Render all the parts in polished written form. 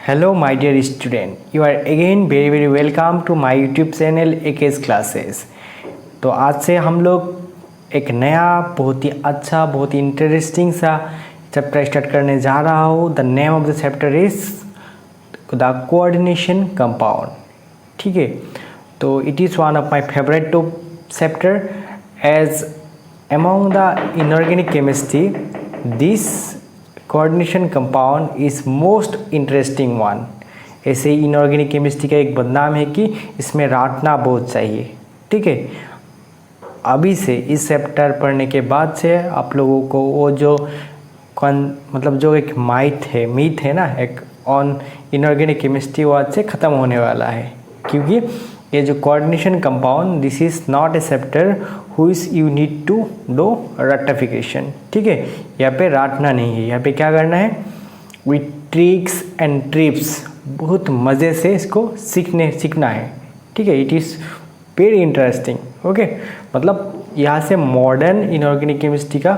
Hello my dear student, you are again very welcome to my YouTube channel AK's Classes। तो आज से हम लोग एक नया बहुत ही अच्छा बहुत ही इंटरेस्टिंग सा चैप्टर स्टार्ट करने जा रहा हूँ। The name of the chapter is the coordination compound. ठीक है, तो it is one of my favourite chapter as among the inorganic chemistry this coordination compound is most interesting one। ऐसे ही inorganic chemistry का एक बदनाम है कि इसमें रटना बहुत चाहिए। ठीक है, अभी से इस चैप्टर पढ़ने के बाद से आप लोगों को वो जो मतलब जो एक मीथ है ना एक ऑन इनऑर्गेनिक केमिस्ट्री, वो आज से ख़त्म होने वाला है। क्योंकि ये जो coordination compound this is not a chapter who is you need to do ratification. ठीक है, यहाँ पे रटना नहीं है, यहाँ पे क्या करना है विथ ट्रिक्स एंड ट्रिप्स बहुत मज़े से इसको सीखना है। ठीक है, it is very interesting. Okay, मतलब यहाँ से मॉडर्न इनऑर्गेनिक केमिस्ट्री का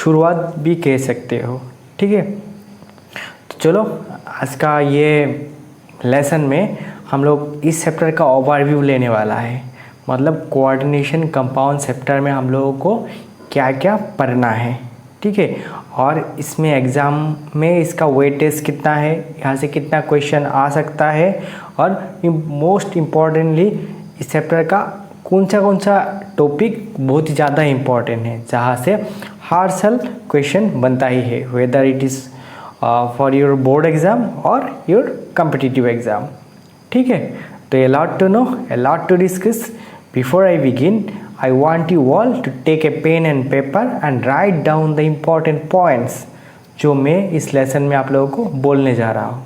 शुरुआत भी कह सकते हो। ठीक है, तो चलो आज का ये लेसन में हम लोग इस चैप्टर का ओवरव्यू लेने वाला है। मतलब कोऑर्डिनेशन कंपाउंड चैप्टर में हम लोगों को क्या क्या पढ़ना है। ठीक है, और इसमें एग्ज़ाम में इसका वेटेज कितना है, यहाँ से कितना क्वेश्चन आ सकता है, और मोस्ट इम्पॉर्टेंटली इस चैप्टर का कौन सा टॉपिक बहुत ही ज़्यादा इम्पॉर्टेंट है, जहाँ से हर साल क्वेश्चन बनता ही है, whether it is for your board exam और योर कम्पिटिटिव एग्ज़ाम। ठीक है, तो a lot to know, a lot to discuss. Before I begin, I want you all to take a pen and paper and write down the important points जो मैं इस lesson में आप लोगों को बोलने जा रहा हूँ।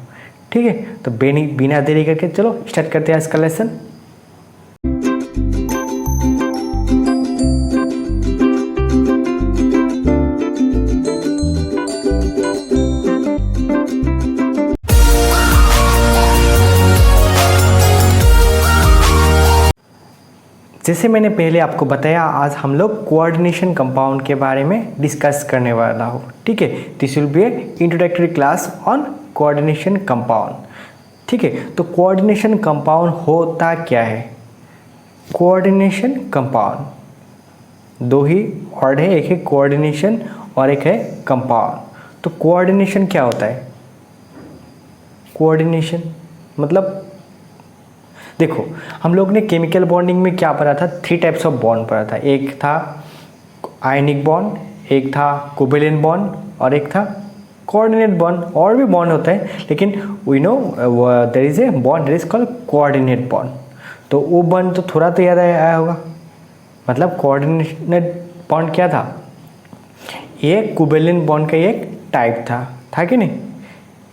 ठीक है, तो बिना देरी करके चलो स्टार्ट करते हैं इसका लेसन। जैसे मैंने पहले आपको बताया, आज हम लोग कोऑर्डिनेशन कंपाउंड के बारे में डिस्कस करने वाला हूँ। ठीक है, this will B A introductory class on coordination compound. ठीक है, तो कोऑर्डिनेशन कंपाउंड होता क्या है? कोऑर्डिनेशन कंपाउंड दो ही वर्ड है, एक है कोऑर्डिनेशन और एक है कंपाउंड। तो कोऑर्डिनेशन क्या होता है? कोऑर्डिनेशन मतलब देखो, हम लोग ने केमिकल बॉन्डिंग में क्या पढ़ा था? 3 टाइप्स ऑफ बॉन्ड पढ़ा था। एक था आयनिक बॉन्ड, एक था कोवेलेंट बॉन्ड और एक था कोऑर्डिनेट बॉन्ड। और भी बॉन्ड होता है, लेकिन we know there is a bond that is called coordinate bond. तो वो बॉन्ड तो थोड़ा तो याद आया होगा। मतलब कोऑर्डिनेट बॉन्ड क्या था? ये कोवेलेंट बॉन्ड का एक टाइप था कि नहीं?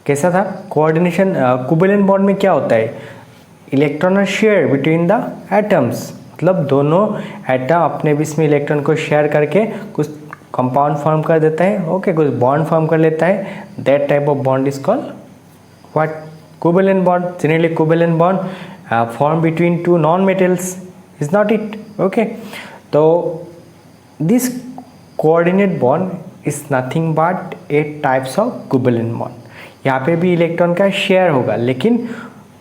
कैसा था कोऑर्डिनेशन? कोवेलेंट बॉन्ड में क्या होता है? Electron are share between the atoms. मतलब दोनों एटम अपने बीच में इलेक्ट्रॉन को शेयर करके कुछ कंपाउंड फॉर्म कर देता है। ओके, कुछ बॉन्ड फॉर्म कर लेता है। That type of bond is called what? Covalent bond. Generally covalent bond form between 2 non metals, is not it? Okay, तो this coordinate bond is nothing but a types of covalent bond. यहाँ पे भी electron का share होगा, लेकिन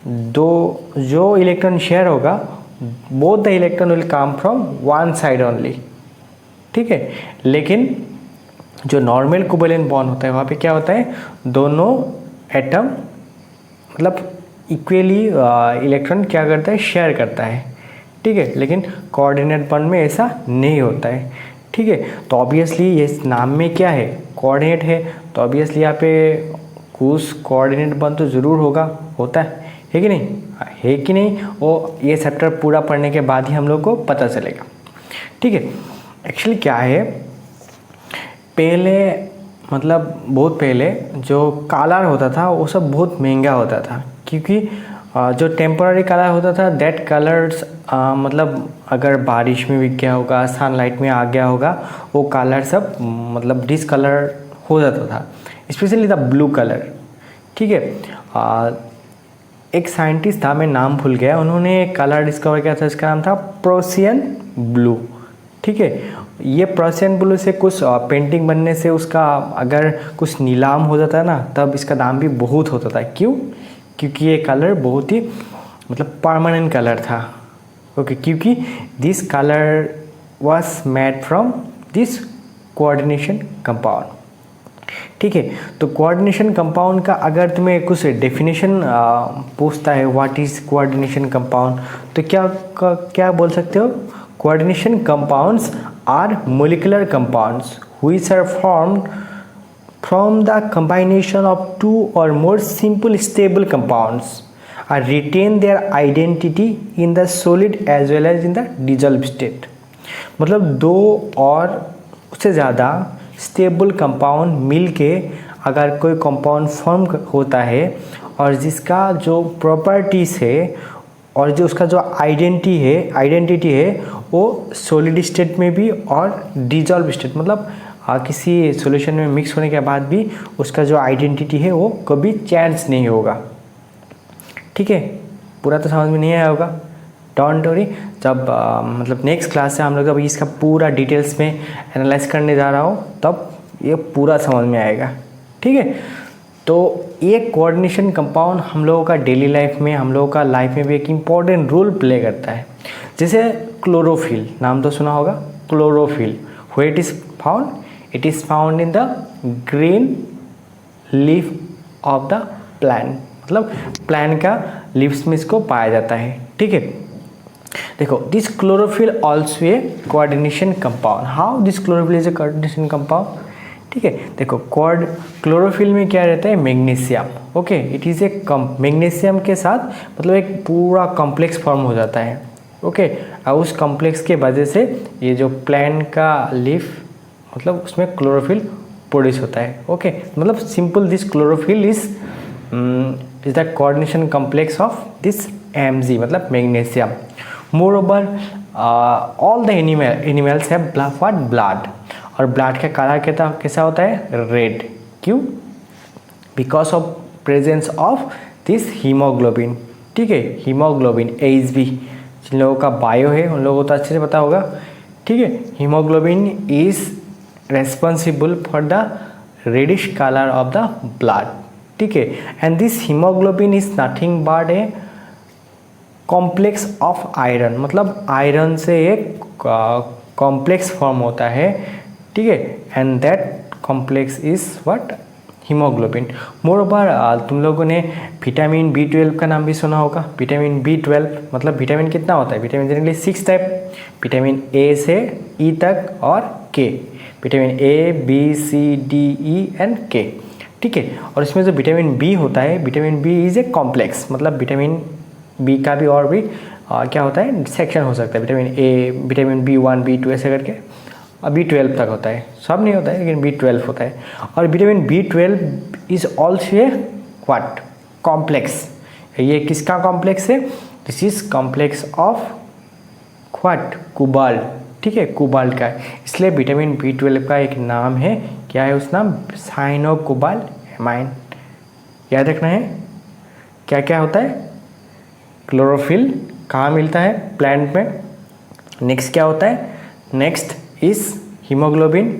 जो electron share होगा both the electron will come from one side only. ठीक है, लेकिन जो नॉर्मल कोवेलेंट बॉन्ड होता है वहाँ पे क्या होता है? दोनों एटम मतलब इक्वली इलेक्ट्रॉन क्या करता है? शेयर करता है। ठीक है, लेकिन कोऑर्डिनेट बॉन्ड में ऐसा नहीं होता है। ठीक है, तो ऑब्वियसली ये नाम में क्या है? कोऑर्डिनेट है, तो ऑब्वियसली यहाँ पे कुछ कोऑर्डिनेट बॉन्ड तो ज़रूर होता है कि नहीं? है कि नहीं? वो ये चैप्टर पूरा पढ़ने के बाद ही हम लोग को पता चलेगा। ठीक है, एक्चुअली क्या है, पहले मतलब बहुत पहले जो कलर होता था वो सब बहुत महंगा होता था। क्योंकि जो टेम्पररी कलर होता था दैट कलर्स मतलब अगर बारिश में बिक गया होगा, सनलाइट में आ गया होगा, वो कलर सब मतलब डिसकलर हो जाता था, स्पेशली द ब्लू कलर। ठीक है, एक साइंटिस्ट था, मैं नाम भूल गया, उन्होंने कलर डिस्कवर किया था, इसका नाम था प्रोसियन ब्लू। ठीक है, ये प्रोसियन ब्लू से कुछ पेंटिंग बनने से उसका अगर कुछ नीलाम हो जाता है ना, तब इसका दाम भी बहुत होता था। क्यों? क्योंकि ये कलर बहुत ही मतलब परमानेंट कलर था। ओके, क्योंकि this colour was made from this coordination compound. ठीक है, तो कोऑर्डिनेशन कंपाउंड का अगर तुम्हें कुछ डेफिनेशन पूछता है व्हाट इज कोऑर्डिनेशन कंपाउंड, तो क्या बोल सकते हो? Coordination compounds are molecular compounds which are formed from the combination of two or more simple stable compounds are retain their identity in the solid as well as in the dissolved state। मतलब दो और उससे ज़्यादा stable compound मिलके अगर कोई compound form होता है और जिसका जो प्रॉपर्टीज़ है और जो उसका जो आइडेंटिटी है वो सॉलिड स्टेट में भी और डिजॉल्व स्टेट मतलब किसी सॉल्यूशन में मिक्स होने के बाद भी उसका जो आइडेंटिटी है वो कभी चेंज नहीं होगा। ठीक है, पूरा तो समझ में नहीं आया होगा, डोंट वरी। जब मतलब नेक्स्ट क्लास से हम लोग अभी इसका पूरा डिटेल्स में एनालाइज करने जा रहा हूँ तब ये पूरा समझ में आएगा। ठीक है, तो ये कोऑर्डिनेशन कंपाउंड हम लोगों का डेली लाइफ में, हम लोगों का लाइफ में भी एक इम्पॉर्टेंट रोल प्ले करता है। जैसे क्लोरोफिल, नाम तो सुना होगा, chlorophyll where it is found, it is found in the green leaf of the plant, मतलब प्लांट का लीव्स में इसको पाया जाता है। ठीक है, देखो this chlorophyll also a coordination compound. How this chlorophyll is a coordination compound? ठीक है, देखो क्लोरोफिल में क्या रहता है? Magnesium. Okay, it is a magnesium के साथ मतलब एक पूरा कॉम्प्लेक्स फॉर्म हो जाता है। ओके, और उस कॉम्प्लेक्स के वजह से ये जो प्लांट का लीफ मतलब उसमें क्लोरोफिल प्रोड्यूस होता है। ओके, मतलब simple this chlorophyll is the coordination complex of this Mg मतलब magnesium. More over all the animals have blood, और ब्लड का कलर कैसा होता है? रेड। क्यों? Because of presence of this haemoglobin. ठीक है, हीमोग्लोबिन Hb, जिन लोगों का बायो है उन लोगों को तो अच्छे से पता होगा। ठीक है, haemoglobin is responsible for the reddish color of the blood। ठीक है, and this hemoglobin is nothing but a complex of iron, मतलब आयरन से एक कॉम्प्लेक्स फॉर्म होता है। ठीक है, and that complex is what? Haemoglobin. Moreover तुम लोगों ने विटामिन B12 का नाम भी सुना होगा। विटामिन B12 मतलब विटामिन कितना होता है? Vitamin generally 6 type, vitamin A से E तक और K, vitamin A B C D E and K। ठीक है, और इसमें जो विटामिन B होता है, vitamin B is a complex, मतलब विटामिन B का भी और भी क्या होता है? सेक्शन हो सकता है। Vitamin A, vitamin B1 B2 ऐसे करके B12 तक होता है, सब नहीं होता है लेकिन B12 होता है। और vitamin B12 is also a what? Complex. ये किसका कॉम्प्लेक्स है? This is complex of what? Cobalt. ठीक है, कोबाल्ट का, इसलिए विटामिन B12 का एक नाम है, क्या है उस नाम? साइनोकोबाल्टमाइन। याद रखना है। क्या क्या होता है? क्लोरोफिल कहाँ मिलता है? प्लांट में। नेक्स्ट क्या होता है? नेक्स्ट इस हीमोग्लोबिन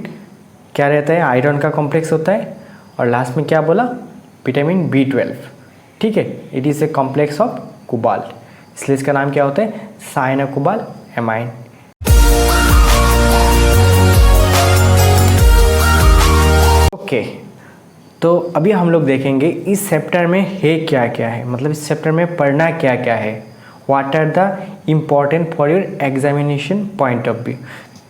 क्या रहता है? आयरन का कॉम्प्लेक्स होता है। और लास्ट में क्या बोला? Vitamin B12। ठीक है, it is a complex of cobalt, इसलिए इसका नाम क्या होता है? साइनोकोबाल्टमाइन। ओके, तो अभी हम लोग देखेंगे इस चैप्टर में है क्या क्या है, मतलब इस चैप्टर में पढ़ना क्या क्या है। What are the important for your examination point of view.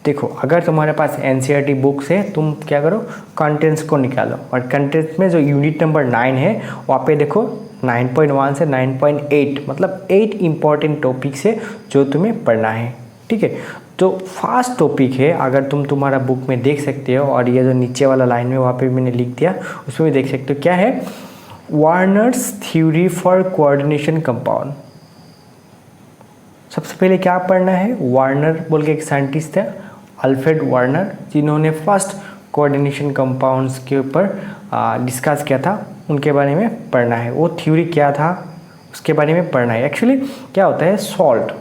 देखो, अगर तुम्हारे पास NCERT बुक्स है, तुम क्या करो? कंटेंट्स को निकालो, और कंटेंट्स में जो यूनिट नंबर 9 है वहाँ पे देखो 9.1 से 9.8 मतलब 8 इम्पॉर्टेंट टॉपिक्स है जो तुम्हें पढ़ना है। ठीक है, तो फर्स्ट टॉपिक है, अगर तुम्हारा बुक में देख सकते हो, और ये जो नीचे वाला लाइन में वहाँ पे मैंने लिख दिया, उसमें भी देख सकते हो। क्या है? Warners theory for coordination compound. सबसे पहले क्या पढ़ना है? वार्नर बोल के एक साइंटिस्ट थे, अल्फ्रेड वार्नर, जिन्होंने फर्स्ट कोऑर्डिनेशन कंपाउंड्स के ऊपर डिस्कस किया था, उनके बारे में पढ़ना है। वो थ्योरी क्या था उसके बारे में पढ़ना है। एक्चुअली क्या होता है? सॉल्ट,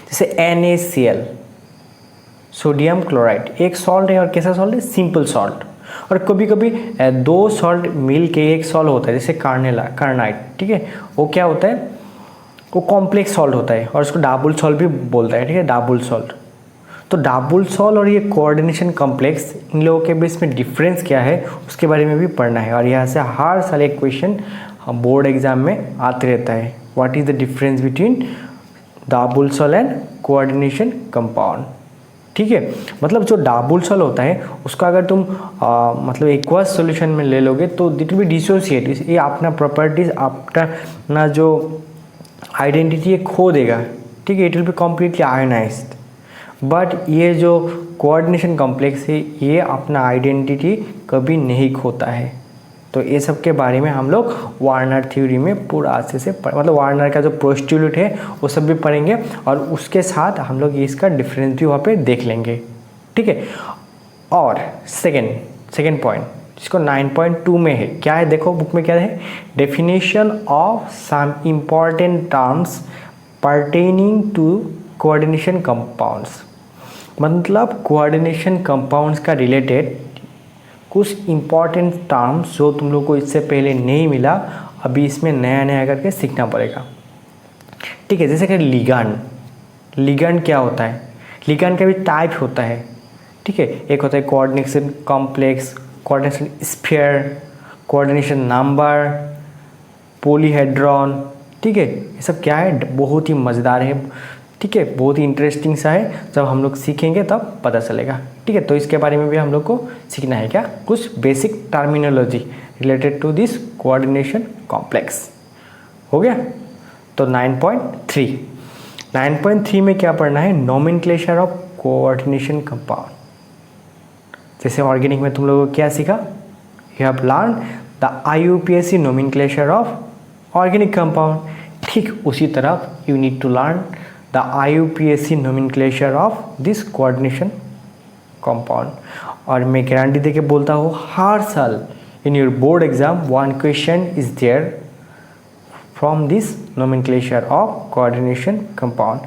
जैसे NaCl, सोडियम क्लोराइड, एक सॉल्ट है, और कैसा सॉल्ट है? Simple salt. और कभी कभी दो सॉल्ट मिल के एक सॉल्ट होता है, जैसे कार्नाइट, ठीक है, वो क्या होता है, वो कॉम्प्लेक्स सॉल्ट होता है और उसको डाबल सॉल्ट भी बोलता है, ठीक है, डाबल सॉल्ट। तो डाबल सॉल्ट और ये कोऑर्डिनेशन कॉम्प्लेक्स, इन लोगों के बीच में डिफरेंस क्या है उसके बारे में भी पढ़ना है। और यहाँ से हर साल एक क्वेश्चन बोर्ड एग्जाम में आते रहता है, what is the difference between double salt and coordination compound, ठीक है। मतलब जो डाबल सॉल्ट होता है उसका अगर तुम मतलब एक्वस सॉल्यूशन में ले लोगे तो इट विल बी डिसोसिएट, ये अपना प्रॉपर्टीज अपना जो आइडेंटिटी ये खो देगा, ठीक है, it will be completely ionised. But ये जो कोऑर्डिनेशन कॉम्प्लेक्स है ये अपना आइडेंटिटी कभी नहीं खोता है। तो ये सब के बारे में हम लोग वार्नर थ्योरी में पूरा अच्छे से मतलब वार्नर का जो पोस्टुलेट है वो सब भी पढ़ेंगे और उसके साथ हम लोग इसका डिफरेंस भी वहाँ पे देख लेंगे, ठीक है। और सेकेंड पॉइंट जिसको 9.2 में है, क्या है देखो बुक में क्या है, definition of some important terms pertaining to coordination compounds. मतलब कोऑर्डिनेशन कंपाउंड्स का रिलेटेड कुछ इम्पॉर्टेंट टर्म्स जो तुम लोग को इससे पहले नहीं मिला, अभी इसमें नया नया करके सीखना पड़ेगा, ठीक है। जैसे कि लिगैंड क्या होता है, लिगैंड का भी टाइप होता है, ठीक है। एक होता है coordination complex, coordination sphere, coordination number, polyhedron, ठीक है। ये सब क्या है, बहुत ही मज़ेदार है, ठीक है, बहुत ही इंटरेस्टिंग सा है, जब हम लोग सीखेंगे तब पता चलेगा, ठीक है। तो इसके बारे में भी हम लोग को सीखना है, क्या कुछ basic terminology related to this coordination complex, हो गया। तो 9.3 में क्या पढ़ना है, नोमेनक्लेचर ऑफ कोऑर्डिनेशन कंपाउंड। जैसे ऑर्गेनिक में तुम लोगों को क्या सीखा, you have learn the IUPAC nomenclature of organic compound, ठीक उसी तरह you need to learn the IUPAC nomenclature of this coordination compound। और मैं गारंटी देके बोलता हूँ हर साल in your board exam one question is there from this nomenclature of coordination compound।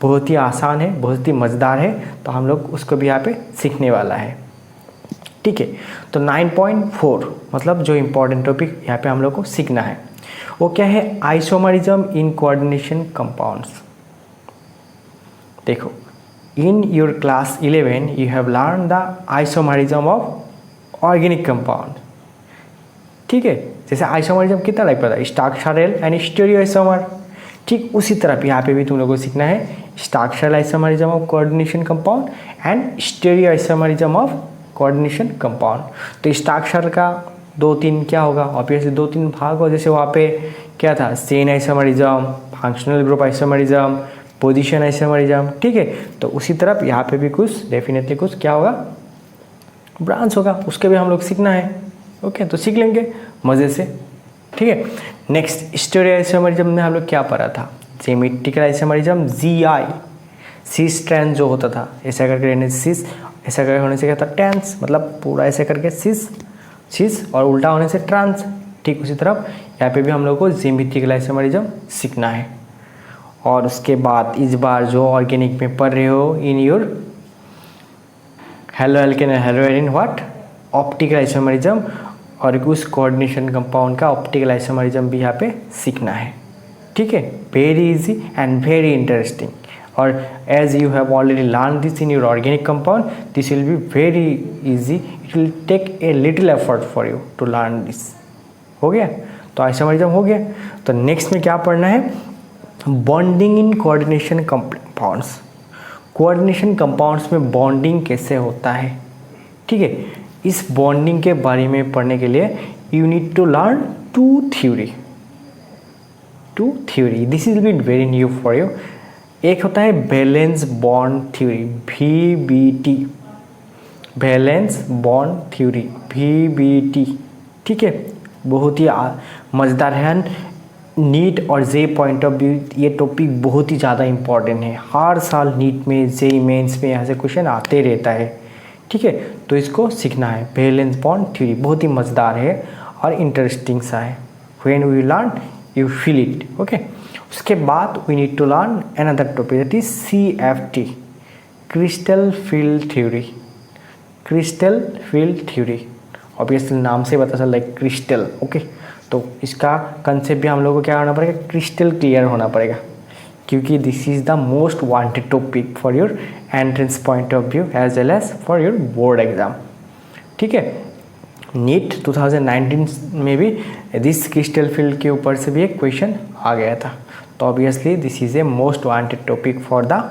बहुत ही आसान है, बहुत ही मज़ेदार है, तो हम लोग उसको भी यहाँ पे सीखने वाला है, ठीक है। तो 9.4 मतलब जो इम्पोर्टेंट टॉपिक यहाँ पे हम लोग को सीखना है वो क्या है, आइसोमरिज्म इन कोऑर्डिनेशन कंपाउंड्स। देखो, in your class 11 you have learn the isomerism of organic compound, ठीक है। जैसे आइसोमरिज्म कितना टाइप का था, स्ट्रक्चरल एंड स्टीरियोआइसोमर, ठीक उसी तरह यहाँ पे भी तुम लोगों को सीखना है structural isomerism of coordination compound and stereoisomerism of coordination compound. तो स्ट्रक्चर का 2-3 क्या होगा, ऑब्वियसली 2-3 भाग हो, जैसे वहाँ पे क्या था, chain isomerism, functional group isomerism, position isomerism, ठीक है। तो उसी तरह यहाँ पे भी कुछ डेफिनेटली कुछ क्या होगा, ब्रांच होगा, उसके भी हम लोग सीखना है, ओके। तो सीख लेंगे मज़े से, ठीक है। नेक्स्ट स्टीरियो आइसोमरिज्म में हम लोग क्या पढ़ा था, symmetrical isomerism, GI cis trans जो होता था, ऐसा करके रहने से सिस, ऐसा करके होने से क्या था ट्रांस, मतलब पूरा ऐसे करके सिस और उल्टा होने से ट्रांस, ठीक उसी तरह यहाँ पे भी हम लोग को सिमेट्रिकल आइसोमरिज्म सीखना है। और उसके बाद इस बार जो ऑर्गेनिक में पढ़ रहे हो in your haloalkane haloarene what optical isomerism, और उस कोऑर्डिनेशन कंपाउंड का ऑप्टिकल आइसोमरिज्म भी यहाँ पे सीखना है, ठीक है। Very easy and very interesting. और as you have already learn this in your organic compound, this will be very easy, it will take a little effort for you to learn this, हो गया। तो isomerism हो गया। तो next में क्या पढ़ना है, bonding in coordination compounds. Coordination compounds में बॉन्डिंग कैसे होता है, ठीक है। इस बॉन्डिंग के बारे में पढ़ने के लिए you need to learn two theory, this is bit very new for you. एक होता है valence bond theory, VBT, valence bond theory, VBT, ठीक है। बहुत ही मज़ेदार है, नीट और जे पॉइंट ऑफ व्यू ये टॉपिक बहुत ही ज़्यादा इम्पॉर्टेंट है, हर साल नीट में, जे मेंस में यहाँ से क्वेश्चन आते रहता है, ठीक है। तो इसको सीखना है, बैलेंस बॉन्ड थ्योरी बहुत ही मज़ेदार है और इंटरेस्टिंग सा है। When we learn you feel it, okay. उसके बाद we need to learn another topic that is CFT, crystal field theory, crystal field theory. Obviously नाम से पता चल रहा है क्रिस्टल। ओके, तो इसका कंसेप्ट भी हम लोगों को क्या होना पड़ेगा, क्रिस्टल क्लियर होना पड़ेगा, क्योंकि this is the most wanted topic for your entrance point of view as well as for your board exam. ठीक है, नीट 2019 में भी दिस क्रिस्टल फील्ड के ऊपर से भी एक क्वेश्चन आ गया था। तो obviously this is a most wanted topic for the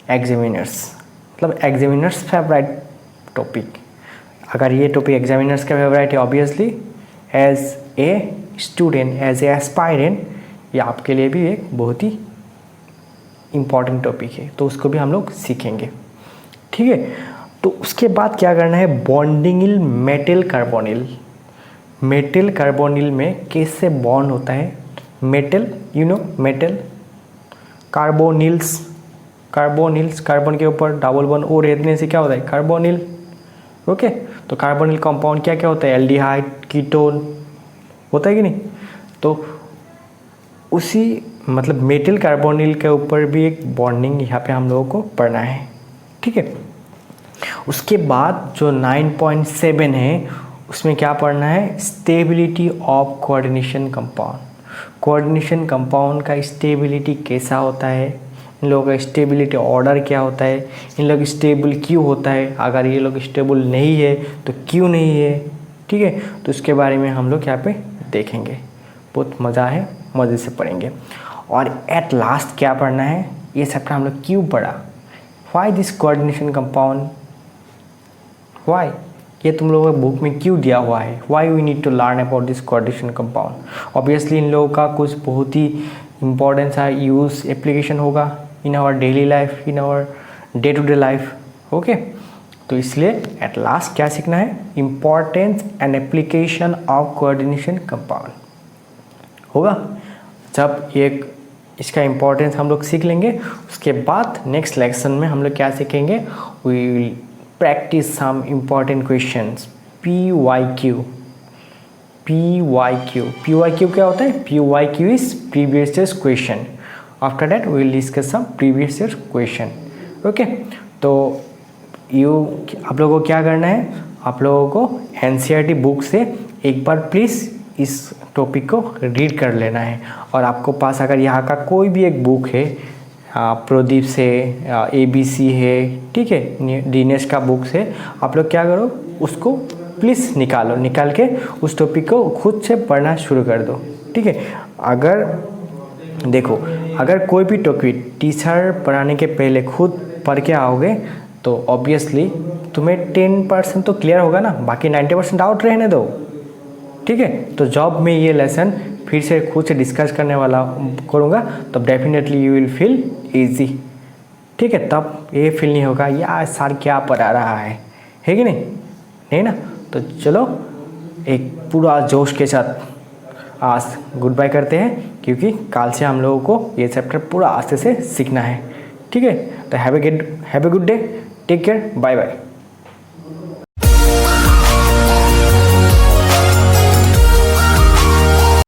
examiners, मतलब एग्जामिनर्स फेवरेट टॉपिक। अगर ये टॉपिक एग्जामिनर्स का फेवरेट है, obviously as a student, as a aspirant, ये आपके लिए भी एक बहुत ही इम्पॉर्टेंट टॉपिक है, तो उसको भी हम लोग सीखेंगे। ठीक है, तो उसके बाद क्या करना है, bonding metal carbonyl. Metal carbonyl में कैसे बॉन्ड होता है, मेटल मेटल, कार्बोनिल्स, कार्बन के ऊपर डबल बॉन्ड ओ रहने से क्या होता है, कार्बोनिल। ओके, तो कार्बोनिल कंपाउंड क्या क्या होता है, एल्डिहाइड, कीटोन होता है कि नहीं। तो उसी मतलब मेटल कार्बोनिल के ऊपर भी एक बॉन्डिंग यहाँ पे हम लोगों को पढ़ना है। ठीक है, उसके बाद जो 9.7 है उसमें क्या पढ़ना है, stability of coordination compound. Coordination compound का स्टेबिलिटी कैसा होता है, इन लोगों का स्टेबिलिटी ऑर्डर क्या होता है, इन लोग स्टेबल क्यों होता है, अगर ये लोग स्टेबल नहीं है तो क्यों नहीं है। ठीक है, तो उसके बारे में हम लोग यहाँ पे देखेंगे, बहुत मज़ा है, मज़े से पढ़ेंगे। और एट लास्ट क्या पढ़ना है, ये चैप्टर हम लोग क्यों पढ़ा, why this coordination compound, why, ये तुम लोगों के बुक में क्यों दिया हुआ है, why we need to learn about this coordination compound. Obviously इन लोगों का कुछ बहुत ही इंपॉर्टेंस है, यूज़ एप्लीकेशन होगा in our daily life, in our day to day life. Okay, तो इसलिए एट लास्ट क्या सीखना है, importance and application of coordination compound होगा। जब एक इसका इम्पोर्टेंस हम लोग सीख लेंगे, उसके बाद नेक्स्ट लेक्शन में हम लोग क्या सीखेंगे, we will practise some important questions, PYQ। PYQ क्या होता है, PYQ is previous years question. After that we will discuss some previous year question. Okay, तो आप लोगों को क्या करना है, आप लोगों को NCERT बुक से एक बार प्लीज़ इस टॉपिक को रीड कर लेना है। और आपको पास अगर यहाँ का कोई भी एक बुक है, प्रदीप से, ABC है, ठीक है, दिनेश का बुक से, आप लोग क्या करो, उसको प्लीज़ निकाल के उस टॉपिक को खुद से पढ़ना शुरू कर दो। ठीक है, अगर देखो, अगर कोई भी टॉपिक टीचर पढ़ाने के पहले खुद पढ़ के आओगे तो ऑब्वियसली तुम्हें 10% तो क्लियर होगा ना, बाकी 90% डाउट रहने दो। ठीक है, तो जब मैं ये लेसन फिर से खुद से डिस्कस करने वाला करूँगा तब definitely you will feel easy. ठीक है, तब ये फील नहीं होगा यार सर क्या पढ़ा रहा है कि नहीं ना। तो चलो एक पूरा जोश के साथ आज गुड बाय करते हैं, क्योंकि कल से हम लोगों को ये चैप्टर पूरा आस्ते से सीखना है। ठीक है, तो have a good day, take care, bye bye.